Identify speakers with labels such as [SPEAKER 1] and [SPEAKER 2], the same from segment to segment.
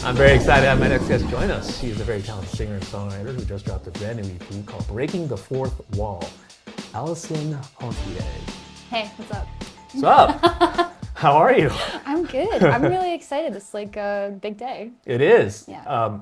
[SPEAKER 1] I'm very excited to have my next guest join us. She is a very talented singer and songwriter who just dropped a brand new EP called Breaking the Fourth Wall. Allison Ponthier.
[SPEAKER 2] Hey, what's up?
[SPEAKER 1] What's up? How are you?
[SPEAKER 2] I'm good. I'm really excited. It's like a big day.
[SPEAKER 1] It is.
[SPEAKER 2] Yeah.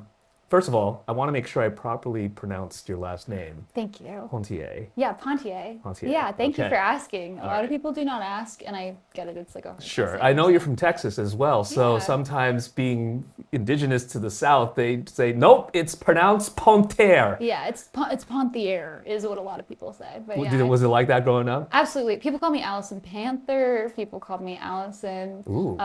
[SPEAKER 1] First of all, I want to make sure I properly pronounced your last name.
[SPEAKER 2] Thank you.
[SPEAKER 1] Ponthier.
[SPEAKER 2] Yeah, Ponthier.
[SPEAKER 1] Ponthier.
[SPEAKER 2] Yeah, thank you
[SPEAKER 1] Okay.
[SPEAKER 2] for asking. A lot
[SPEAKER 1] right.
[SPEAKER 2] of people do not ask, and I get it. It's like a hard
[SPEAKER 1] Sure.
[SPEAKER 2] thing,
[SPEAKER 1] I know
[SPEAKER 2] so.
[SPEAKER 1] you're from Texas as well, so
[SPEAKER 2] Yeah.
[SPEAKER 1] sometimes being indigenous to the South, they say, nope, it's pronounced Ponthier.
[SPEAKER 2] Yeah, it's Ponthier is what a lot of people say. But
[SPEAKER 1] Was
[SPEAKER 2] yeah,
[SPEAKER 1] it like that growing up?
[SPEAKER 2] absolutely. People call me Allison Panther. People call me Allison.
[SPEAKER 1] Ooh.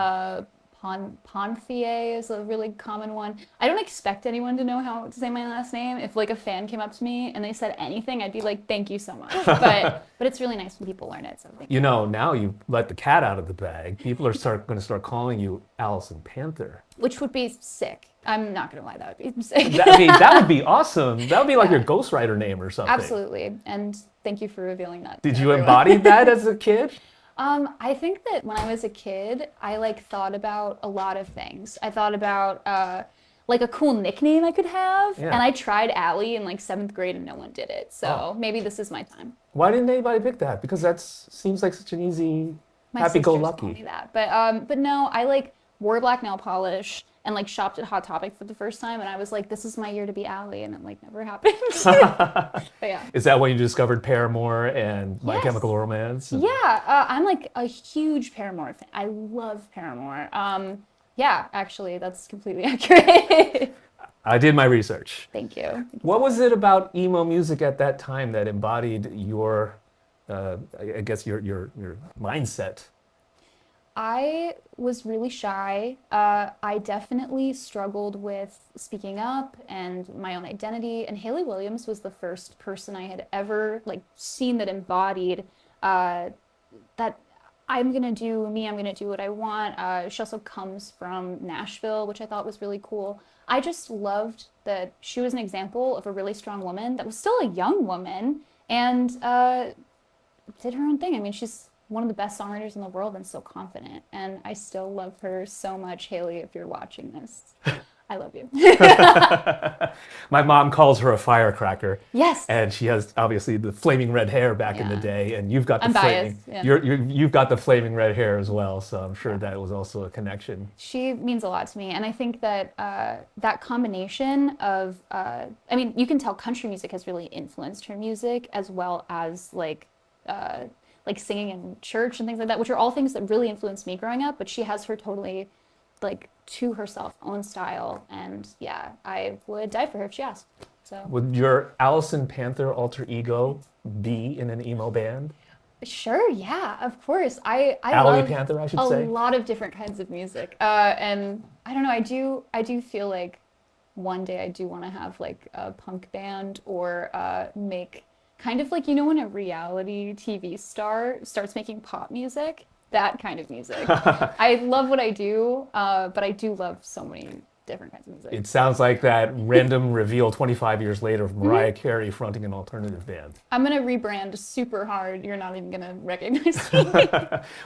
[SPEAKER 2] Ponthier is a really common one. I don't expect anyone to know how to say my last name. If like a fan came up to me and they said anything, I'd be like, "Thank you so much." But it's really nice when people learn it. So thank you.
[SPEAKER 1] You know, now you let the cat out of the bag. People are going to start calling you Allison Panther.
[SPEAKER 2] Which would be sick. I'm not gonna lie, that would be sick.
[SPEAKER 1] That would be awesome. That would be like your ghostwriter name or something.
[SPEAKER 2] Absolutely. And thank you for revealing that.
[SPEAKER 1] Did
[SPEAKER 2] to
[SPEAKER 1] you
[SPEAKER 2] everyone.
[SPEAKER 1] embody that as a kid?
[SPEAKER 2] I think that when I was a kid, I like thought about a lot of things. I thought about like a cool nickname I could have,
[SPEAKER 1] Yeah.
[SPEAKER 2] and I tried Allie in like 7th grade, and no one did it. So maybe this is my time.
[SPEAKER 1] Why didn't anybody pick that? Because that seems like such an easy,
[SPEAKER 2] My sisters call me
[SPEAKER 1] happy-go-lucky.
[SPEAKER 2] that, but no, I like wore black nail polish and like shopped at Hot Topic for the first time, and I was like, this is my year to be Allie, and it like never happened. But yeah.
[SPEAKER 1] Is that when you discovered Paramore and My
[SPEAKER 2] Yes.
[SPEAKER 1] Chemical Romance?
[SPEAKER 2] Yeah, I'm like a huge Paramore fan. I love Paramore. Yeah, actually, that's completely accurate.
[SPEAKER 1] I did my research.
[SPEAKER 2] Thank you.
[SPEAKER 1] What was it about emo music at that time that embodied your, I guess, your mindset?
[SPEAKER 2] I was really shy. I definitely struggled with speaking up and my own identity. And Hayley Williams was the first person I had ever like seen that embodied that I'm gonna do me. I'm gonna do what I want. She also comes from Nashville, which I thought was really cool. I just loved that she was an example of a really strong woman that was still a young woman and did her own thing. I mean, she's one of the best songwriters in the world and so confident. And I still love her so much, Hayley, if you're watching this. I love you.
[SPEAKER 1] My mom calls her a firecracker.
[SPEAKER 2] Yes.
[SPEAKER 1] And she has obviously the flaming red hair back in the
[SPEAKER 2] Yeah.
[SPEAKER 1] day, and you've got the
[SPEAKER 2] I'm
[SPEAKER 1] flaming.
[SPEAKER 2] biased, yeah.
[SPEAKER 1] You've got the flaming red hair as well. So I'm sure that was also a connection.
[SPEAKER 2] She means a lot to me. And I think that that combination of, I mean, you can tell country music has really influenced her music as well as like singing in church and things like that, which are all things that really influenced me growing up. But she has her totally like to herself own style, and yeah, I would die for her if she asked. So
[SPEAKER 1] Would your Allison Panther alter ego be in an emo band?
[SPEAKER 2] sure, yeah, of course. I
[SPEAKER 1] Allie
[SPEAKER 2] love
[SPEAKER 1] Panther, I should
[SPEAKER 2] a
[SPEAKER 1] say.
[SPEAKER 2] lot of different kinds of music, and I don't know. I do feel like one day I do want to have like a punk band or make kind of like, you know, when a reality TV star starts making pop music, that kind of music. I love what I do, but I do love so many different kinds of music.
[SPEAKER 1] It sounds like that random reveal 25 years later of Mariah Carey fronting an alternative band.
[SPEAKER 2] I'm gonna rebrand super hard. You're not even gonna recognize me.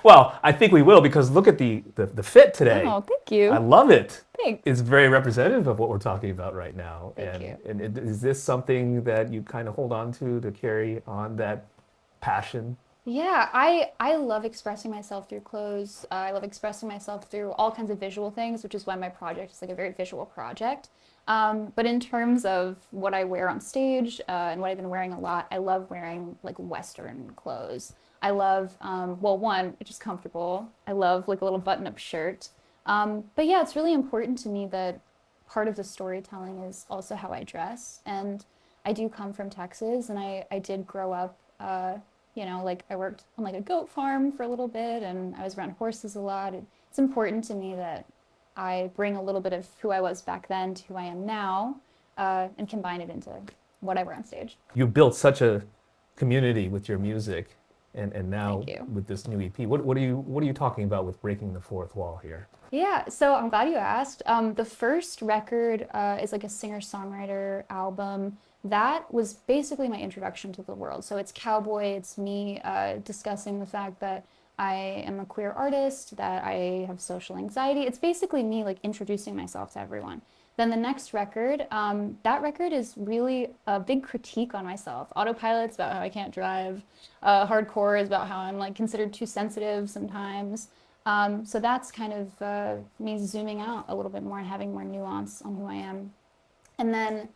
[SPEAKER 1] Well, I think we will, because look at the fit today.
[SPEAKER 2] Oh, thank you.
[SPEAKER 1] I love it.
[SPEAKER 2] Thanks.
[SPEAKER 1] It's very representative of what we're talking about right now.
[SPEAKER 2] Thank you.
[SPEAKER 1] And is this something that you kind of hold on to carry on that passion?
[SPEAKER 2] Yeah, I love expressing myself through clothes. I love expressing myself through all kinds of visual things, which is why my project is like a very visual project. But in terms of what I wear on stage and what I've been wearing a lot, I love wearing like Western clothes. I love, well, one, it's just comfortable. I love like a little button-up shirt. But yeah, it's really important to me that part of the storytelling is also how I dress. And I do come from Texas, and I did grow up, you know, like I worked on like a goat farm for a little bit, and I was around horses a lot. It's important to me that I bring a little bit of who I was back then to who I am now, and combine it into what I wear on stage.
[SPEAKER 1] You built such a community with your music, and now
[SPEAKER 2] Thank you.
[SPEAKER 1] with this new EP. What are you talking about with breaking the fourth wall here?
[SPEAKER 2] Yeah, so I'm glad you asked. The first record is like a singer-songwriter album. That was basically my introduction to the world. So it's cowboy, it's me discussing the fact that I am a queer artist, that I have social anxiety. It's basically me like introducing myself to everyone. Then the next record, that record is really a big critique on myself. Autopilot's about how I can't drive. Hardcore is about how I'm like considered too sensitive sometimes. So that's kind of me zooming out a little bit more and having more nuance on who I am. And then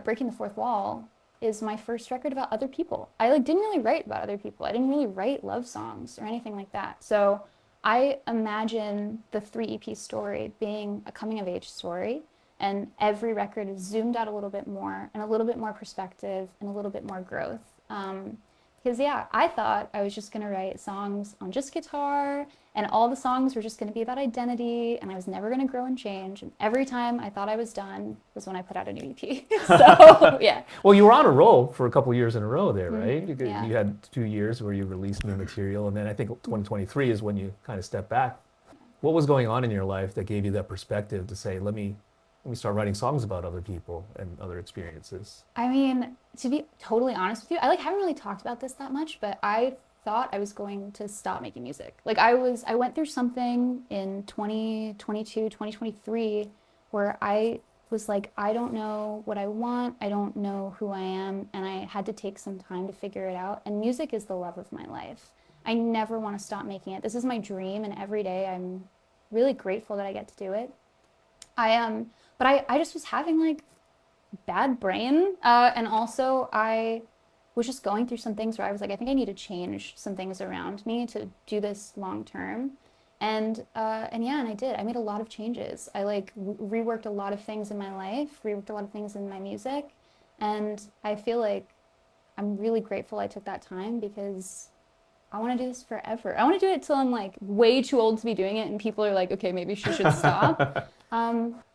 [SPEAKER 2] Breaking the Fourth Wall is my first record about other people. I like didn't really write about other people. I didn't really write love songs or anything like that. So I imagine the 3 EP story being a coming of age story, and every record is zoomed out a little bit more and a little bit more perspective and a little bit more growth. Because yeah, I thought I was just gonna write songs on just guitar, and all the songs were just gonna be about identity, and I was never gonna grow and change. And every time I thought I was done was when I put out a new EP. So yeah.
[SPEAKER 1] Well, you were on a roll for a couple of years in a row there, right?
[SPEAKER 2] Yeah.
[SPEAKER 1] You had 2 years where you released new material, and then I think 2023 is when you kind of stepped back. What was going on in your life that gave you that perspective to say, let me start writing songs about other people and other experiences?
[SPEAKER 2] I mean, to be totally honest with you, I like haven't really talked about this that much, but I thought I was going to stop making music. Like I went through something in 2022, 2023 where I was like, I don't know what I want, I don't know who I am, and I had to take some time to figure it out. And music is the love of my life. I never want to stop making it. This is my dream, and every day I'm really grateful that I get to do it. But I just was having like bad brain, and also I was just going through some things where I was like, I think I need to change some things around me to do this long term. And yeah, and I did. I made a lot of changes. I like reworked a lot of things in my life, reworked a lot of things in my music, and I feel like I'm really grateful I took that time because I want to do this forever. I want to do it till I'm like way too old to be doing it, and people are like, okay, maybe she should stop.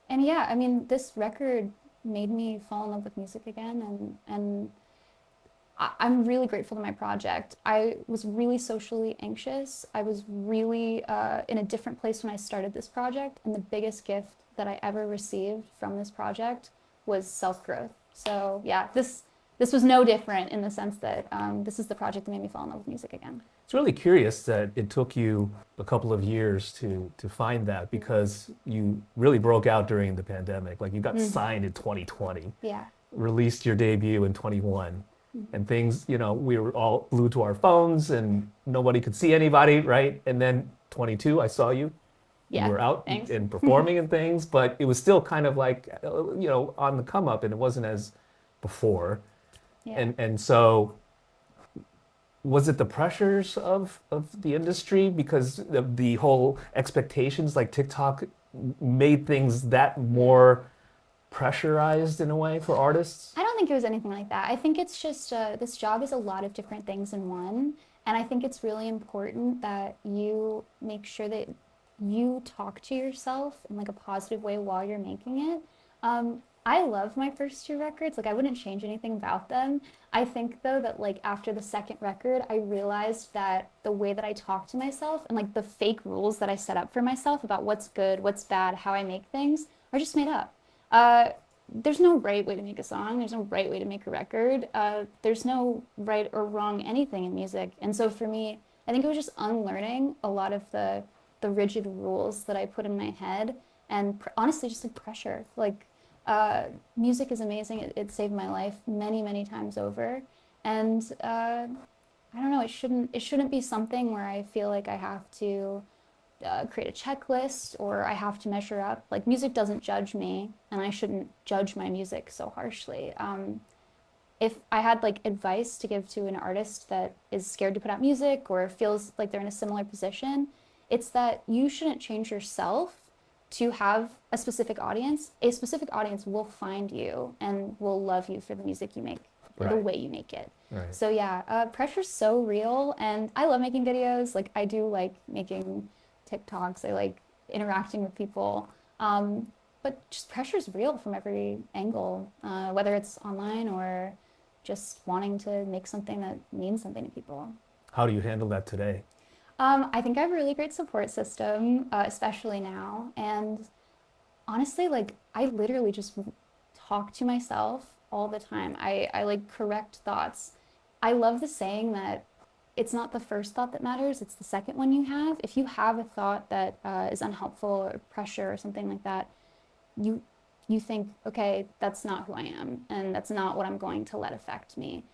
[SPEAKER 2] And yeah, I mean, this record made me fall in love with music again, and I'm really grateful to my project. I was really socially anxious. I was really in a different place when I started this project, and the biggest gift that I ever received from this project was self-growth. So yeah, this was no different in the sense that this is the project that made me fall in love with music again.
[SPEAKER 1] It's really curious that it took you a couple of years to find that, because you really broke out during the pandemic. Like you got signed in 2020,
[SPEAKER 2] Yeah.
[SPEAKER 1] released your debut in 21, and things, you know, we were all glued to our phones and nobody could see anybody, right? And then 22, I saw you.
[SPEAKER 2] Yeah.
[SPEAKER 1] You were out
[SPEAKER 2] Thanks.
[SPEAKER 1] and performing and things, but it was still kind of like, you know, on the come up, and it wasn't as before.
[SPEAKER 2] Yeah.
[SPEAKER 1] And so was it the pressures of the industry, because of the whole expectations, like TikTok made things that more pressurized in a way for artists?
[SPEAKER 2] I don't think it was anything like that. I think it's just this job is a lot of different things in one. And I think it's really important that you make sure that you talk to yourself in like a positive way while you're making it. I love my first 2 records. Like I wouldn't change anything about them. I think though that like after the second record, I realized that the way that I talk to myself and like the fake rules that I set up for myself about what's good, what's bad, how I make things are just made up. There's no right way to make a song. There's no right way to make a record. There's no right or wrong anything in music. And so for me, I think it was just unlearning a lot of the rigid rules that I put in my head, and honestly just like pressure. Like music is amazing. It saved my life many, many times over. And I don't know, it shouldn't be something where I feel like I have to create a checklist or I have to measure up. Like music doesn't judge me, and I shouldn't judge my music so harshly. If I had like advice to give to an artist that is scared to put out music or feels like they're in a similar position, it's that you shouldn't change yourself to have a specific audience. A specific audience will find you and will love you for the music you make, or the way you make it.
[SPEAKER 1] Right.
[SPEAKER 2] So yeah, pressure's so real, and I love making videos. Like I do like making TikToks. I like interacting with people. But just pressure's real from every angle, whether it's online or just wanting to make something that means something to people.
[SPEAKER 1] How do you handle that today?
[SPEAKER 2] I think I have a really great support system, especially now. And honestly, like I literally just talk to myself all the time. I like correct thoughts. I love the saying that it's not the first thought that matters, it's the second one you have. If you have a thought that is unhelpful or pressure or something like that, you think, okay, that's not who I am, and that's not what I'm going to let affect me.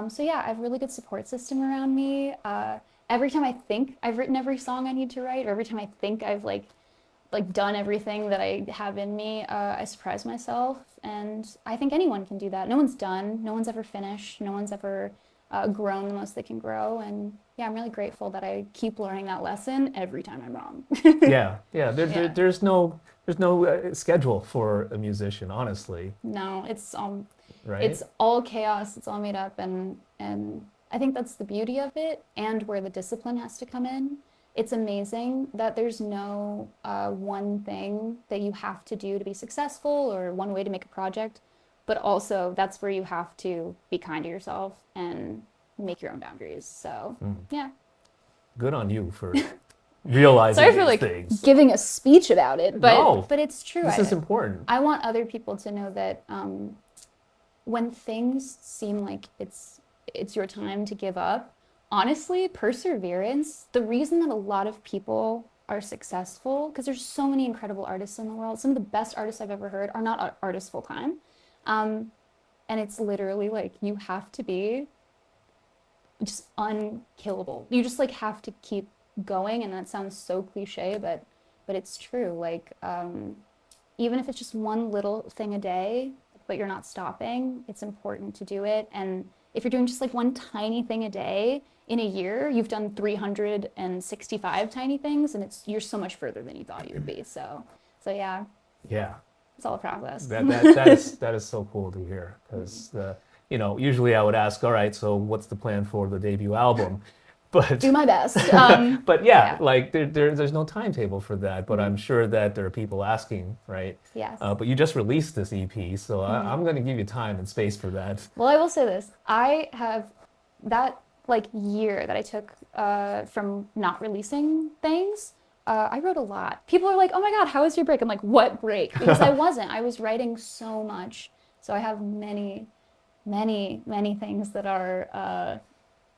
[SPEAKER 2] So yeah, I have a really good support system around me. Every time I think I've written every song I need to write, or every time I think I've like done everything that I have in me, I surprise myself, and I think anyone can do that. No one's done, no one's ever finished, no one's ever grown the most they can grow, and yeah, I'm really grateful that I keep learning that lesson every time I'm wrong.
[SPEAKER 1] Yeah, yeah. There's no schedule for a musician, honestly.
[SPEAKER 2] No, it's
[SPEAKER 1] Right?
[SPEAKER 2] it's all chaos, it's all made up, and I think that's the beauty of it, and where the discipline has to come in. It's amazing that there's no one thing that you have to do to be successful or one way to make a project, but also that's where you have to be kind to yourself and make your own boundaries. So yeah.
[SPEAKER 1] Good on you for realizing
[SPEAKER 2] Sorry for
[SPEAKER 1] these
[SPEAKER 2] like
[SPEAKER 1] things.
[SPEAKER 2] giving a speech about it, but
[SPEAKER 1] No,
[SPEAKER 2] but it's true.
[SPEAKER 1] This is important.
[SPEAKER 2] I want other people to know that when things seem like it's your time to give up, honestly, perseverance, the reason that a lot of people are successful, because there's so many incredible artists in the world, some of the best artists I've ever heard are not artists full time. And it's literally like you have to be just unkillable. You just like have to keep going, and that sounds so cliche, but it's true. Like even if it's just one little thing a day, but you're not stopping, it's important to do it. And if you're doing just like one tiny thing a day, in a year, you've done 365 tiny things, and you're so much further than you thought you would be. So yeah,
[SPEAKER 1] Yeah.
[SPEAKER 2] it's all a process.
[SPEAKER 1] That is so cool to hear, because usually I would ask, all right, so what's the plan for the debut album? But
[SPEAKER 2] Do my best.
[SPEAKER 1] but yeah,
[SPEAKER 2] yeah.
[SPEAKER 1] like there's no timetable for that. But I'm sure that there are people asking, right?
[SPEAKER 2] Yes.
[SPEAKER 1] But you just released this EP, so I'm going to give you time and space for that.
[SPEAKER 2] Well, I will say this. I have that like year that I took from not releasing things. I wrote a lot. People are like, oh my God, how was your break? I'm like, what break? Because I wasn't. I was writing so much. So I have many, many, many things that are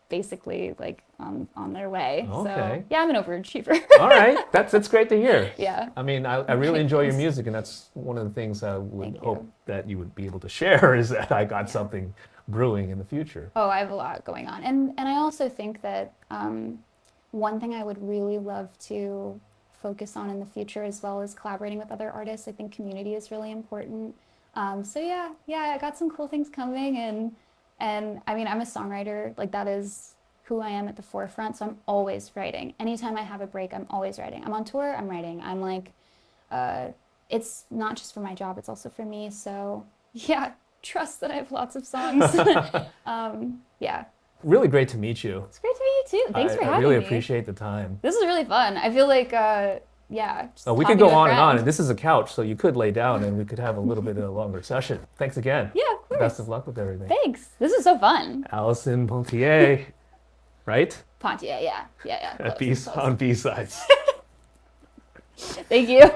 [SPEAKER 2] basically like on their way.
[SPEAKER 1] Okay.
[SPEAKER 2] So yeah, I'm an overachiever.
[SPEAKER 1] All right, that's great to hear.
[SPEAKER 2] Yeah.
[SPEAKER 1] I mean, I really enjoy your
[SPEAKER 2] Thanks.
[SPEAKER 1] music, and that's one of the things I would
[SPEAKER 2] Thank you.
[SPEAKER 1] hope that you would be able to share, is that I got something brewing in the future.
[SPEAKER 2] Oh, I have a lot going on. And I also think that one thing I would really love to focus on in the future, as well as collaborating with other artists, I think community is really important. So yeah, I got some cool things coming, and I mean, I'm a songwriter. Like, that is who I am at the forefront. So I'm always writing. Anytime I have a break, I'm always writing. I'm on tour, I'm writing. I'm like, it's not just for my job, it's also for me. So yeah, trust that I have lots of songs. Yeah.
[SPEAKER 1] Really great to meet you.
[SPEAKER 2] It's great to meet you too. Thanks for having
[SPEAKER 1] I really
[SPEAKER 2] me.
[SPEAKER 1] appreciate the time.
[SPEAKER 2] This is really fun. I feel like, yeah. Just
[SPEAKER 1] We
[SPEAKER 2] talking
[SPEAKER 1] could go
[SPEAKER 2] to a
[SPEAKER 1] on and on,
[SPEAKER 2] friend.
[SPEAKER 1] and this is a couch, so you could lay down and we could have a little bit of a longer session. Thanks again.
[SPEAKER 2] Yeah, of course.
[SPEAKER 1] Best of luck with everything.
[SPEAKER 2] Thanks. This is so fun.
[SPEAKER 1] Allison Ponthier, right?
[SPEAKER 2] Ponthier, yeah.
[SPEAKER 1] At
[SPEAKER 2] Close, close.
[SPEAKER 1] on B-sides.
[SPEAKER 2] Thank you.